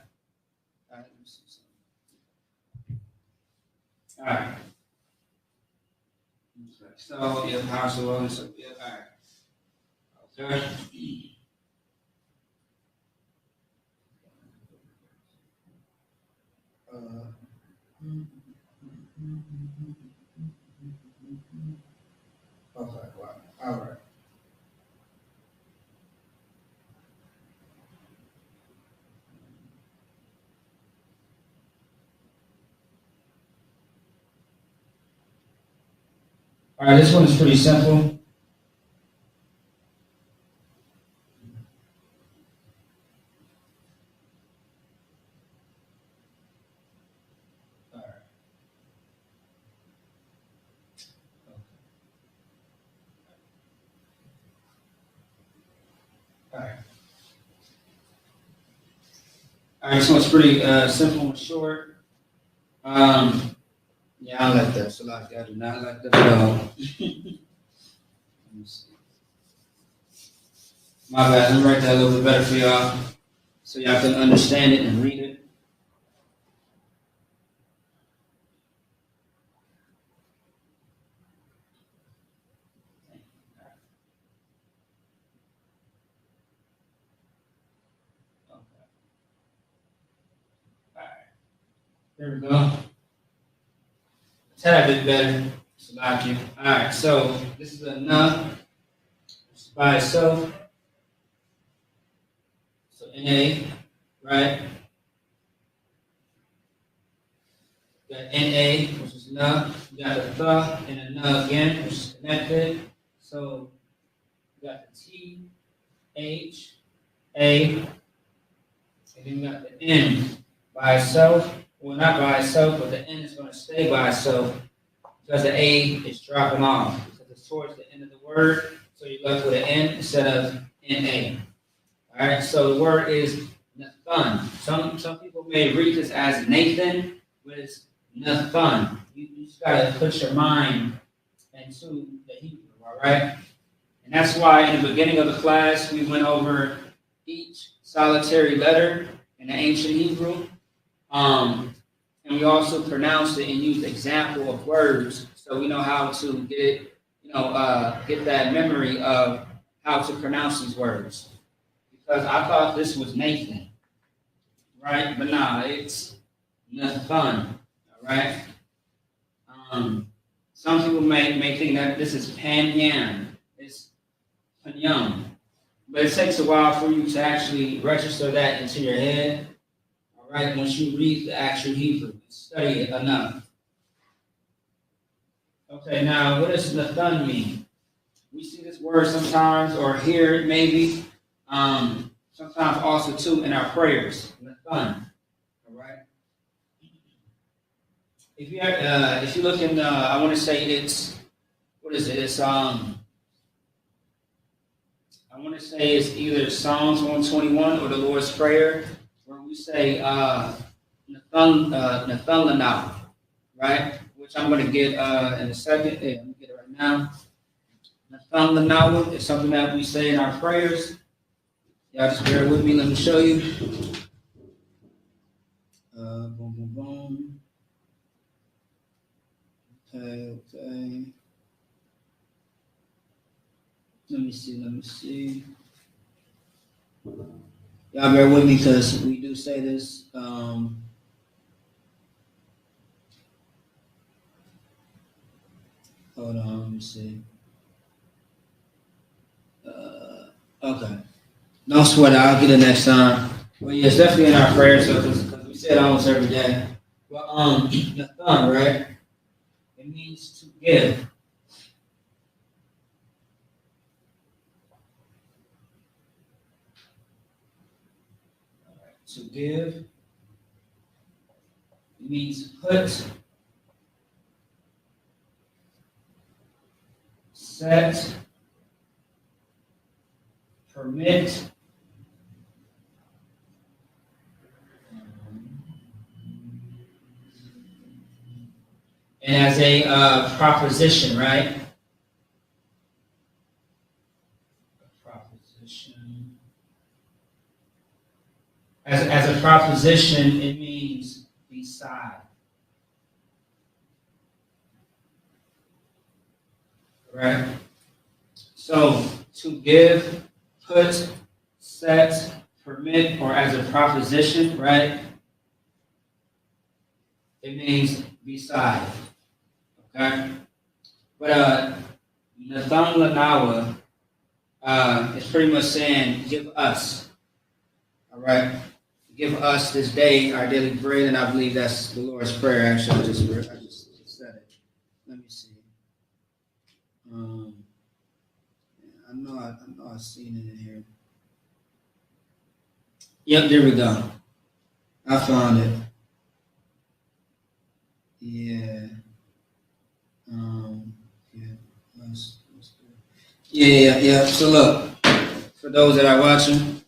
let me see something. All right. Okay. So, yeah, house of Lord, so, yeah, all right. Okay. Okay, wow. All right. All right, this one is pretty simple. All right. All right. All right, this one's pretty simple and short. Yeah, I like that. So like, I do not like that at all. Let me see. My bad. Let me write that a little bit better for y'all, so y'all can understand it and read it. Okay. All right. There we go. A tad bit better. So like you. All right. So this is a na. It's by itself. So na, right? Got na, which is na. You got the tha and a na again, which is connected. So you got the T, H, A, and then you got the N by itself. Well, not by itself, but the N is going to stay by itself because the A is dropping off because it's towards the end of the word. So you're left with an N instead of NA. All right, so the word is Nathan. Some people may read this as Nathan, but it's Nathan. You just got to put your mind into the Hebrew, all right? And that's why in the beginning of the class, we went over each solitary letter in the ancient Hebrew. And we also pronounced it and used example of words so we know how to get that memory of how to pronounce these words. Because I thought this was Nathan, right? But nah, it's Nathan, all right? Some people may think that this is Panyan. It's Panyam. But it takes a while for you to actually register that into your head. All right, once you read the actual Hebrew, study it enough. Okay, now what does Nathan mean? We see this word sometimes, or hear it maybe. Sometimes also too in our prayers. Nathan. All right. If you look in, I want to say it's what is it? It's I want to say it's either Psalms 121 or the Lord's Prayer, where we say Nathan Lanau, right? Which I'm going to get in a second. Yeah, let me get it right now. Nathan Lanau is something that we say in our prayers. Y'all just bear with me. Let me show you. Boom, boom, boom. Okay. Let me see. Y'all bear with me because we do say this. Hold on, let me see. Okay. No sweat, I'll get it next time. Well, yeah, it's definitely in our prayers because we say it almost every day. Well, the thumb, right? It means to give. To give. It means put, set, permit, and as a proposition, right? Proposition. As a proposition, it means beside. Right? So to give, put, set, permit, or as a proposition, right? It means beside. Okay? But Nathan Lanawa is pretty much saying, give us. All right? Give us this day our daily bread, and I believe that's the Lord's Prayer. Actually, I just said it. Let me see. I know I've seen it in here. Yep, there we go. I found it. Yeah. Yeah. Let's do it. Yeah. So look, for those that are watching,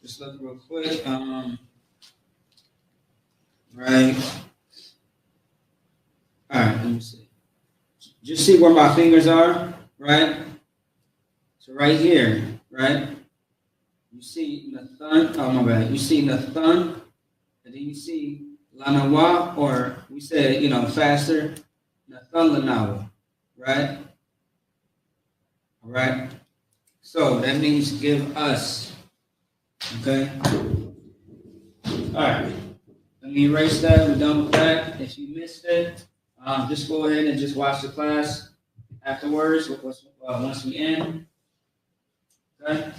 just look real quick. Right. All right. Let me see. Just see where my fingers are. Right. So right here. Right. You see Nathan. Oh my bad. You see Nathan, and then you see Lanawa, or we say faster. Nathan Lanawa. Right. All right. So that means give us. Okay. All right. Let me erase that. We're done with that. If you missed it, just go ahead and just watch the class afterwards. Once we end. Okay.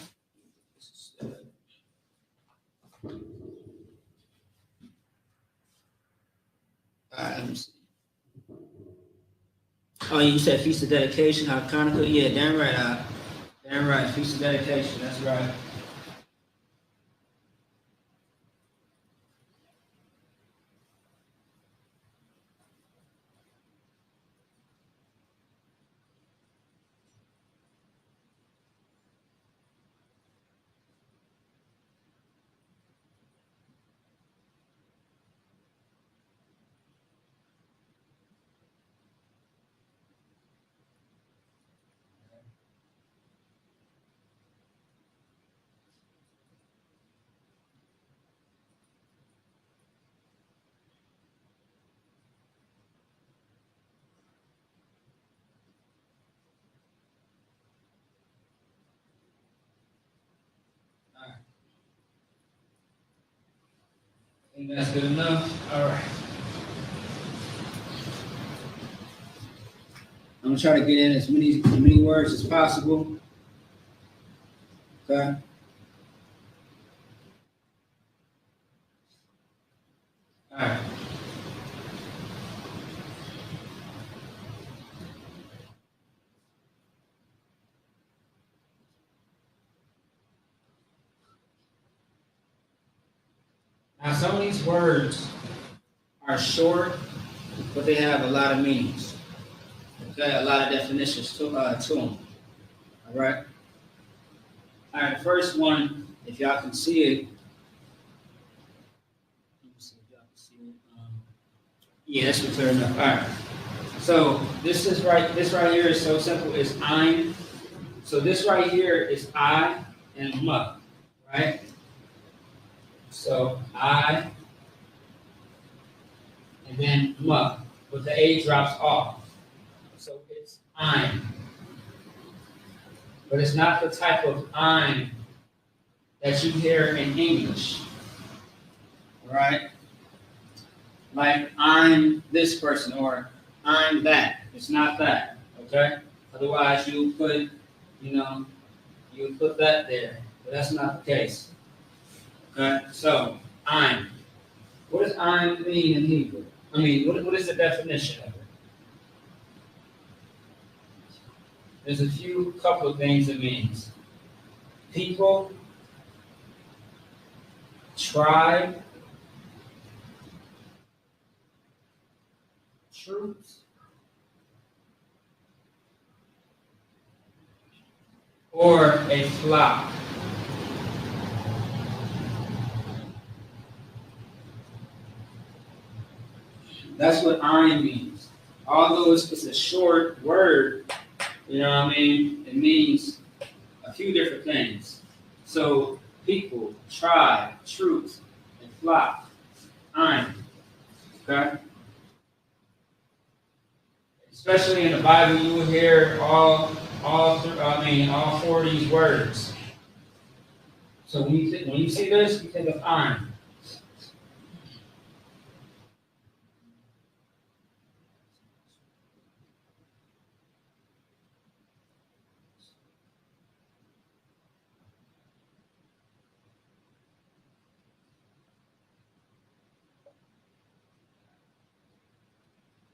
All right. Let me see. Oh, you said Feast of Dedication, Hanukkah? Yeah, damn right. Damn right. Feast of Dedication. That's right. All right. I think that's good enough. All right. I'm gonna try to get in as many words as possible. Okay. All right. Now, some of these words are short, but they have a lot of meanings. Okay, a lot of definitions to them. All right. All right. The first one, if y'all can see it. Let me see if y'all can see it. Yeah, that's clear enough. All right. So this right here is so simple. It's I'm. So this right here is I and ma, right? So I and then ma, but the A drops off. So it's I'm. But it's not the type of I'm that you hear in English. Right? Like I'm this person or I'm that. It's not that. Okay? Otherwise you would put that there. But that's not the case. Okay? So I'm. What does I'm mean in Hebrew? I mean, what is the definition of it? There's a couple of things it means. People, tribe, troops, or a flock. That's what I means. Although it's a short word, you know what I mean? It means a few different things. So people, tribe, truth, and flock. Ein. Okay? Especially in the Bible, you will hear all four of these words. So when you see this, you think of Ein.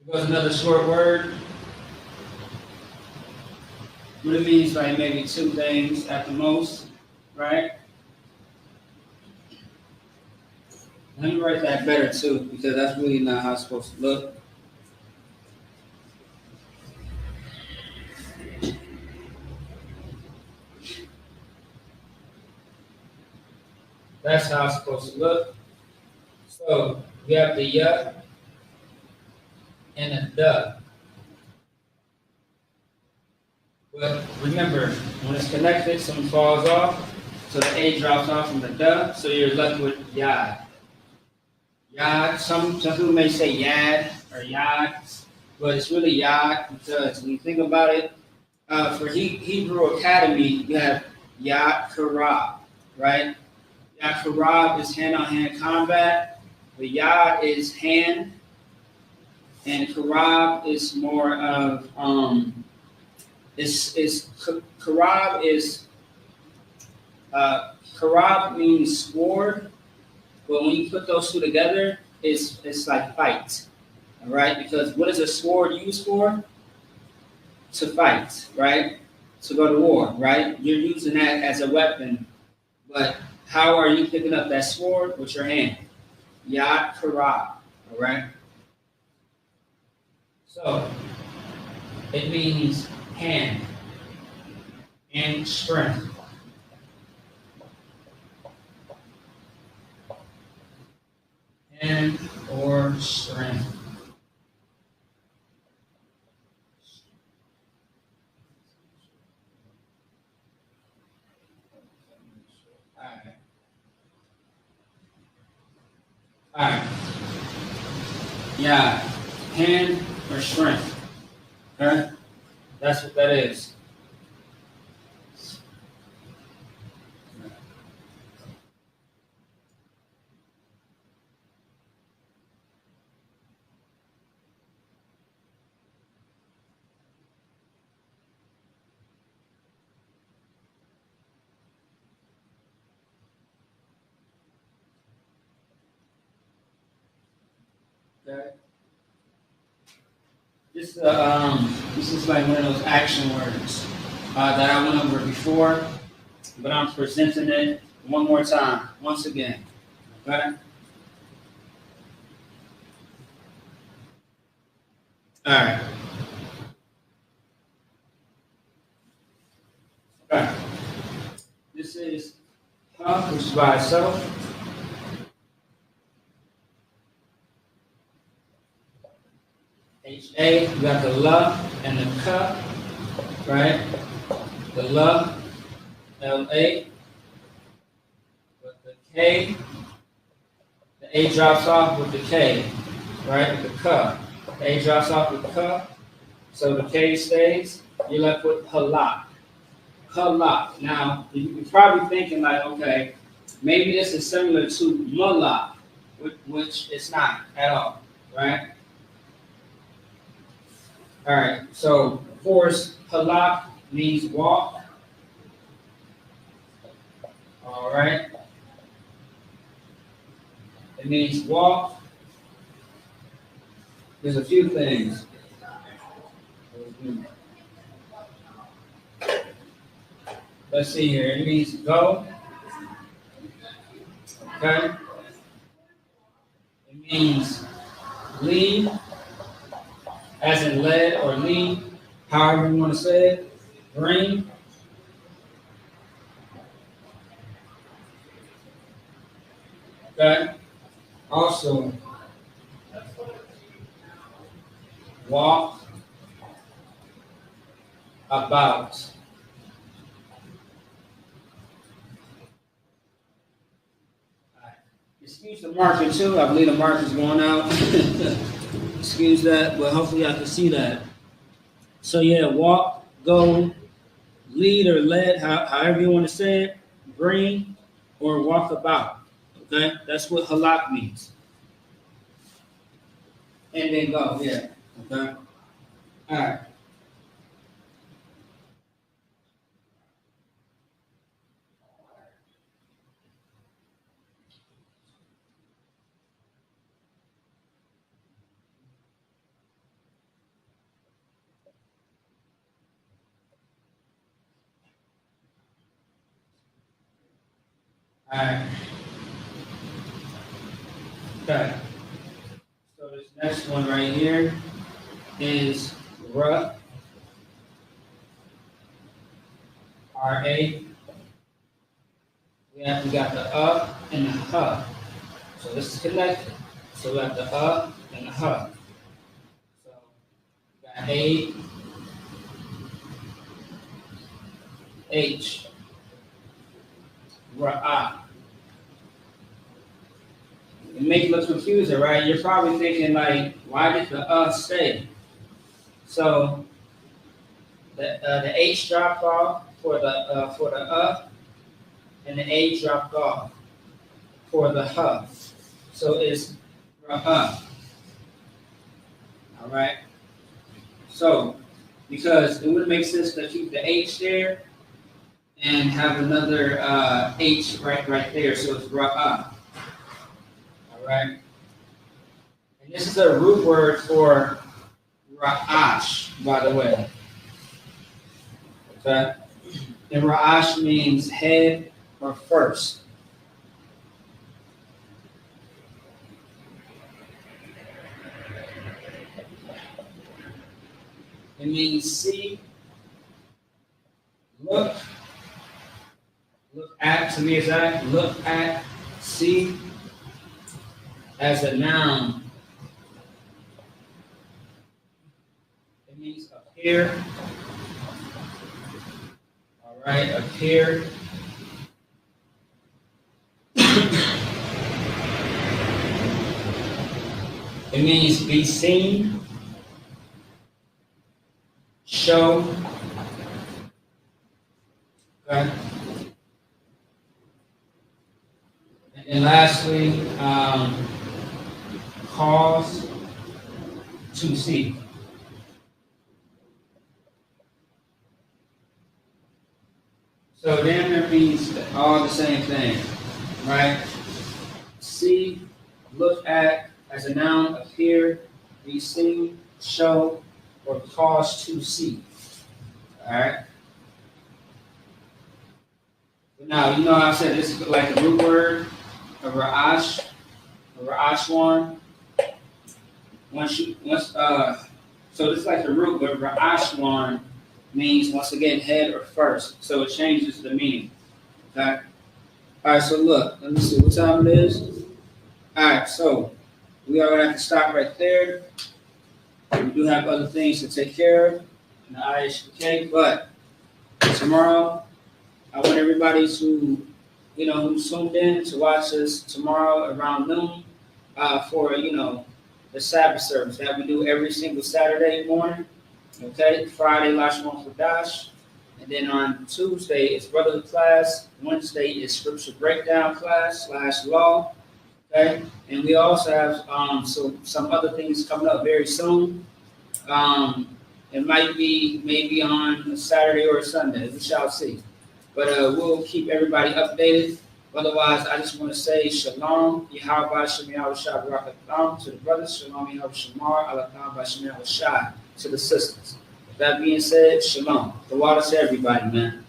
It goes another short word. What it means, like maybe two things at the most, right? Let me write that better too, because that's really not how it's supposed to look. That's how it's supposed to look. So we have the ya and a duh. But remember, when it's connected, something falls off, so the A drops off from the duh, so you're left with yad. Yad, some people may say yad or yad, but it's really yad because when you think about it, for Hebrew Academy, you have Yad Karab, right? Yad Karab is hand-on-hand combat. The Yad is hand, and Karab is more of Karab means sword, but when you put those two together, it's like fight, all right? Because what is a sword used for? To fight, right? To go to war, right? You're using that as a weapon, but how are you picking up that sword? With your hand. Yad Karab, all right? So, it means hand and strength. Hand or strength. All right. Yeah, hand or strength. Okay? That's what that is. Okay. This is like one of those action words that I went over before, but I'm presenting it one more time, once again. Okay? All right. Okay. This is which is by itself. HA, you got the la and the ka, right? The la, LA, with the K, the A drops off with the K, right? With the ka. The A drops off with the ka, so the K stays. You're left with halak. Halak. Now, you're probably thinking like, okay, maybe this is similar to malak, which it's not at all, right? All right, so of course, halak means walk. All right. It means walk. There's a few things. Let's see here. It means go. Okay. It means lead, as in led or lead, however you want to say it. Bring. Okay. Also, walk, about. Excuse the marker too. I believe the marker's going out. Excuse that, but hopefully I can see that. So yeah, walk, go, lead or led, however you want to say it, bring or walk about. Okay, that's what halak means. And then go, yeah. Okay. All right. All right. Okay. So this next one right here is Ra, R-A. We got the and the ha. So this is connected. So we got the and the ha. So we got A, H, Ra'ah. It makes it look confusing, right? You're probably thinking like, why did the stay? So the H dropped off for the and the A dropped off for the ha. So it's Ra'ah. All right. So because it wouldn't make sense to keep the H there and have another H right there. So it's Ra'ah. All right. And this is a root word for Ra'ash, by the way. Okay. And Ra'ash means head or first. It means see, look at, to be exact, look at, see, as a noun. It means appear. All right, appear. It means be seen, show. Okay. And lastly, cause to see. So damn near means all the same thing, right? See, look at, as a noun, appear, be seen, show, or cause to see. All right? Now, you know how I said this is like a root word, a Ra'ash, a Ra'ashwan. So this is like the root, but Ra'ashwan means, once again, head or first. So it changes the meaning. Okay? All right, so look, let me see what time it is. All right, so we are going to have to stop right there. We do have other things to take care of in the IHK, but tomorrow, I want everybody to, who's tuned in to watch us tomorrow around noon for, the Sabbath service that we do every single Saturday morning. Okay, Friday, Lashawan Qadash. And then on Tuesday, it's brotherhood class. Wednesday is scripture breakdown class / law. Okay, and we also have some other things coming up very soon. It might be maybe on a Saturday or a Sunday. We shall see. But we'll keep everybody updated. Otherwise, I just want to say shalom, Yahweh Shem Yahweh Shai Barakatam to the brothers, shalom Yahweh Shamar, Alakam Bashem Yahweh Shai to the sisters. With that being said, shalom. The water to everybody, man.